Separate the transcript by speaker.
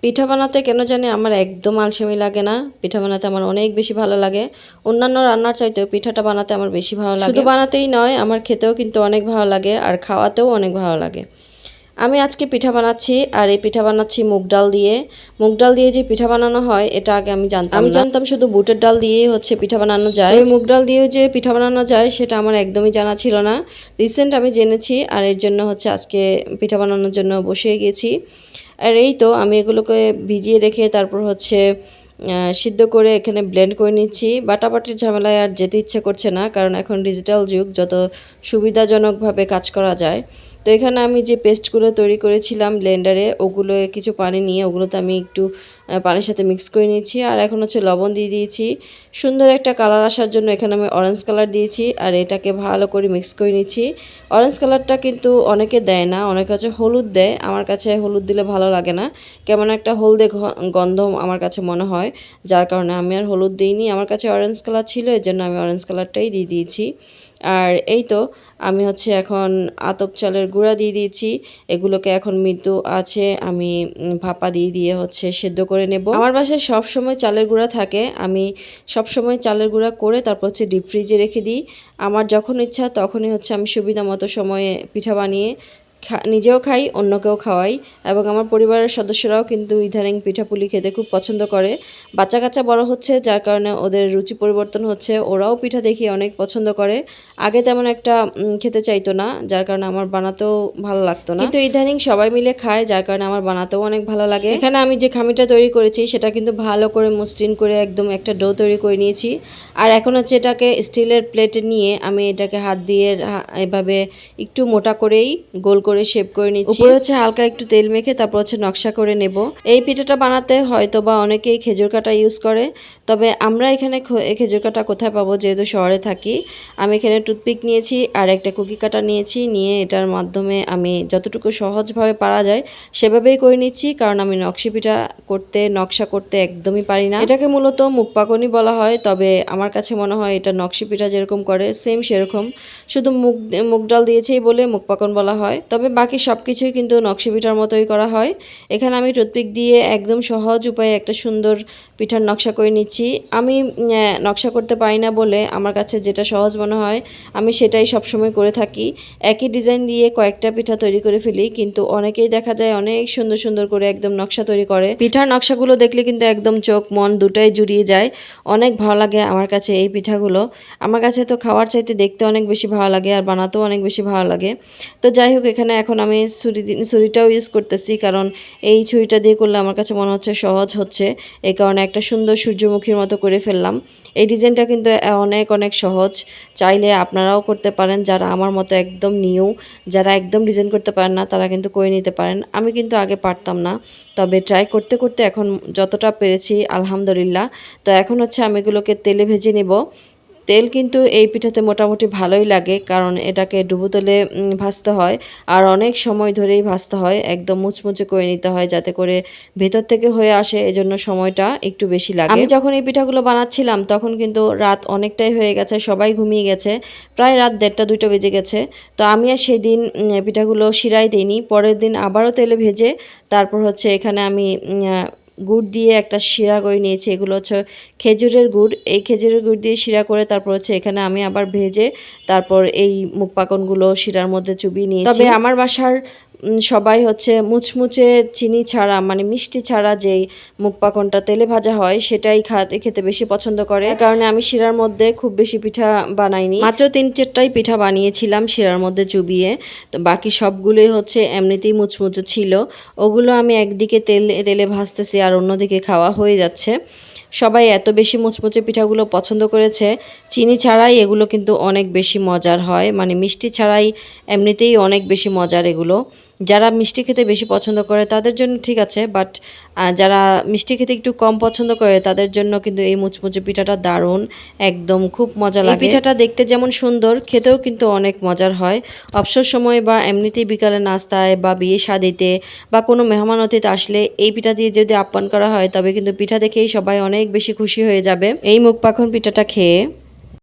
Speaker 1: পিঠা বানাতে কেন জানি আমার একদম আলসেমি লাগে না। পিঠা বানাতে আমার অনেক বেশি ভালো লাগে। অন্যান্য রান্নার চাইতেও পিঠাটা বানাতে আমার বেশি ভালো লাগে। শুধু বানাতেই নয়, আমার খেতেও কিন্তু অনেক ভালো লাগে আর খাওয়াতেও অনেক ভালো লাগে। আমি আজকে পিঠা বানাচ্ছি, আর এই পিঠা বানাচ্ছি মুগ ডাল দিয়ে। মুগ ডাল দিয়ে যে পিঠা বানানো হয় এটা আগে আমি জানতাম শুধু বুটের ডাল দিয়েই হচ্ছে পিঠা বানানো যায়। ওই মুগ ডাল দিয়েও যে পিঠা বানানো যায় সেটা আমার একদমই জানা ছিল না। রিসেন্ট আমি জেনেছি, আর এর জন্য হচ্ছে আজকে পিঠা বানানোর জন্য বসে গেছি। আর এই তো আমি এগুলোকে ভিজিয়ে রেখে তারপর হচ্ছে সিদ্ধ করে এখানে ব্লেন্ড করে নিচ্ছি। বাটাবাটির ঝামেলায় আর যেতে ইচ্ছে করছে না, কারণ এখন ডিজিটাল যুগ, যত সুবিধাজনকভাবে কাজ করা যায়। তো এখানে আমি যে পেস্টগুলো তৈরি করেছিলাম ব্লেন্ডারে, ওগুলো কিছু পানি নিয়ে ওগুলোতে আমি একটু পানির সাথে মিক্স করে নিয়েছি। আর এখন হচ্ছে লবণ দিয়ে দিয়েছি সুন্দর একটা কালার আসার জন্য। এখানে আমি অরেঞ্জ কালার দিয়েছি, আর এটাকে ভালো করে মিক্স করে নিচ্ছি। অরেঞ্জ কালারটা কিন্তু অনেকে দেয় না, অনেকে হচ্ছে হলুদ দেয়। আমার কাছে হলুদ দিলে ভালো লাগে না, কেমন একটা হলদে গন্ধ আমার কাছে মনে হয়, যার কারণে আমি আর হলুদ দিইনি। আমার কাছে অরেঞ্জ কালার ছিল, এর জন্য আমি অরেঞ্জ কালারটাই দিয়ে দিয়েছি। আর এই তো আমি হচ্ছে এখন আতপ চালের গুঁড়া দিয়ে দিয়েছি। এগুলোকে এখন মৃদু আছে আমি ভাপা দিয়ে দিয়ে হচ্ছে সেদ্ধ করে নেব। আমার বাসায় সবসময় চালের গুঁড়া থাকে, আমি সবসময় চালের গুঁড়া করে তারপর হচ্ছে ডিপ ফ্রিজে রেখে দিই। আমার যখন ইচ্ছা তখনই হচ্ছে আমি সুবিধা মতো সময়ে পিঠা বানিয়ে নিজেও খাই, অন্যকেও খাওয়াই। এবং আমার পরিবারের সদস্যরাও কিন্তু ইদানিং পিঠাপুলি খেতে খুব পছন্দ করে। বাচ্চা কাচ্চা বড় হচ্ছে, যার কারণে ওদের রুচি পরিবর্তন হচ্ছে, ওরাও পিঠা দেখি অনেক পছন্দ করে। আগে তেমন একটা খেতে চাইতো না, যার কারণে আমার বানাতেও ভালো লাগতো না, কিন্তু ইদানিং সবাই মিলে খায়, যার কারণে আমার বানাতেও অনেক ভালো লাগে। এখানে আমি যে খামিটা তৈরি করেছি সেটা কিন্তু ভালো করে মসৃণ করে একদম একটা ডো তৈরি করে নিয়েছি। আর এখন হচ্ছে এটাকে স্টিলের প্লেটে নিয়ে আমি এটাকে হাত দিয়ে এভাবে একটু মোটা করেই গোল করে শেপ করে নিচ্ছি। উপরে হচ্ছে হালকা একটু তেল মেখে তারপর হচ্ছে নকশা করে নেব। এই পিঠাটা বানাতে হয়তো বা অনেকেই খেজুর কাটা ইউজ করে, তবে আমরা এখানে খেজুর কাটা কোথায় পাবো, যেহেতু শহরে থাকি। আমি এখানে টুথপিক নিয়েছি আর একটা কুকি কাটা নিয়েছি, নিয়ে এটার মাধ্যমে আমি যতটুকু সহজভাবে পারা যায় সেভাবেই করে নিচ্ছি, কারণ আমি নকশা করতে একদমই পারি না। এটাকে মূলত মুখ পাকনি বলা হয়, তবে আমার কাছে মনে হয় এটা নকশি পিঠা যেরকম করে সেম সেরকম, শুধু মুগ ডাল দিয়েছেই বলে মুখ পাকন বলা হয়। তবে বাকি সব কিছুই কিন্তু নকশি পিঠার মতোই করা হয়। এখানে আমি টুথপিক দিয়ে একদম সহজ উপায়ে একটা সুন্দর পিঠার নকশা করে নিচ্ছি। আমি নকশা করতে পারি না বলে আমার কাছে যেটা সহজ মনে হয় আমি সেটাই সবসময় করে থাকি। একই ডিজাইন দিয়ে কয়েকটা পিঠা তৈরি করে ফেলি, কিন্তু অনেকেই দেখা যায় অনেক সুন্দর সুন্দর করে একদম নকশা তৈরি করে। পিঠার নকশাগুলো দেখলে কিন্তু একদম চোখ মন দুটাই জুড়িয়ে যায়। অনেক ভালো লাগে আমার কাছে এই পিঠাগুলো। আমার কাছে তো খাওয়ার চাইতে দেখতে অনেক বেশি ভালো লাগে, আর বানাতেও অনেক বেশি ভালো লাগে। তো যাই হোক, এখানে এখন আমি ছুরিটাও ইউজ করতেছি, কারণ এই ছুরিটা দিয়ে করলে আমার কাছে মনে হচ্ছে সহজ হচ্ছে। এই কারণে একটা সুন্দর সূর্যমুখীর মতো করে ফেললাম। এই ডিজাইনটা কিন্তু অনেক অনেক সহজ, চাইলে আপনারাও করতে পারেন। যারা আমার মতো একদম নিউ, যারা একদম ডিজাইন করতে পারেন না, তারা কিন্তু করে নিতে পারেন। আমি কিন্তু আগে পারতাম না, তবে ট্রাই করতে করতে এখন যতটা পেরেছি আলহামদুলিল্লাহ। তো এখন হচ্ছে আমি এগুলোকে তেলে ভেজে নেব। তেল কিন্তু এই পিঠাতে মোটামুটি ভালোই লাগে, কারণ এটাকে ডুবো তেলে ভাজতে হয়, আর অনেক সময় ধরেই ভাজতে হয়, একদম মুচমুচে করে নিতে হয় যাতে করে ভেতর থেকে হয়ে আসে, এজন্য সময়টা একটু বেশি লাগে। আমি যখন এই পিঠাগুলো বানাচ্ছিলাম তখন কিন্তু রাত অনেকটাই হয়ে গেছে, সবাই ঘুমিয়ে গেছে, প্রায় রাত 1:30-2টা বেজে গেছে। তো আমি আর সেদিন পিঠাগুলো শিরাই দিইনি, পরের দিন আবারও তেলে ভেজে তারপর হচ্ছে এখানে আমি গুড় দিয়ে একটা শিরা করে নিয়েছি। এগুলো হচ্ছে খেজুরের গুড়, এই খেজুরের গুড় দিয়ে শিরা করে তারপর হচ্ছে এখানে আমি আবার ভেজে তারপর এই মুখ পাকনগুলো শিরার মধ্যে চুবিয়ে নিয়েছি। তবে আমার বাসার সবাই হচ্ছে মুচমুচে চিনি ছাড়া, মানে মিষ্টি ছাড়া যেই মুখ পাকনটা তেলে ভাজা হয় সেটাই খেতে বেশি পছন্দ করে, কারণে আমি শিরার মধ্যে খুব বেশি পিঠা বানাইনি, মাত্র 3-4টাই পিঠা বানিয়েছিলাম শিরার মধ্যে চুবিয়ে। তো বাকি সবগুলোই হচ্ছে এমনিতেই মুচমুচে ছিল, ওগুলো আমি একদিকে তেলে ভাজতেছি আর অন্যদিকে খাওয়া হয়ে যাচ্ছে। সবাই এত বেশি মুচমুচে পিঠাগুলো পছন্দ করেছে, চিনি ছাড়াই এগুলো কিন্তু অনেক বেশি মজার হয়, মানে মিষ্টি ছাড়াই এমনিতেই অনেক বেশি মজার এগুলো। যারা মিষ্টি খেতে বেশি পছন্দ করে তাদের জন্য ঠিক আছে, বাট যারা মিষ্টি খেতে একটু কম পছন্দ করে তাদের জন্য কিন্তু এই মুচমুচে পিঠাটা দারুণ, একদম খুব মজা লাগে। পিঠাটা দেখতে যেমন সুন্দর, খেতেও কিন্তু অনেক মজার হয়। অবসর সময় বা এমনিতেই বিকালে নাস্তায় বা বিয়ে শাদিতে বা কোনো মেহমান অতিথি আসলে এই পিঠা দিয়ে যদি আপ্যায়ন করা হয় তবে কিন্তু পিঠা দেখেই সবাই অনেক বেশি খুশি হয়ে যাবে এই মুখ পাখন পিঠাটা খেয়ে।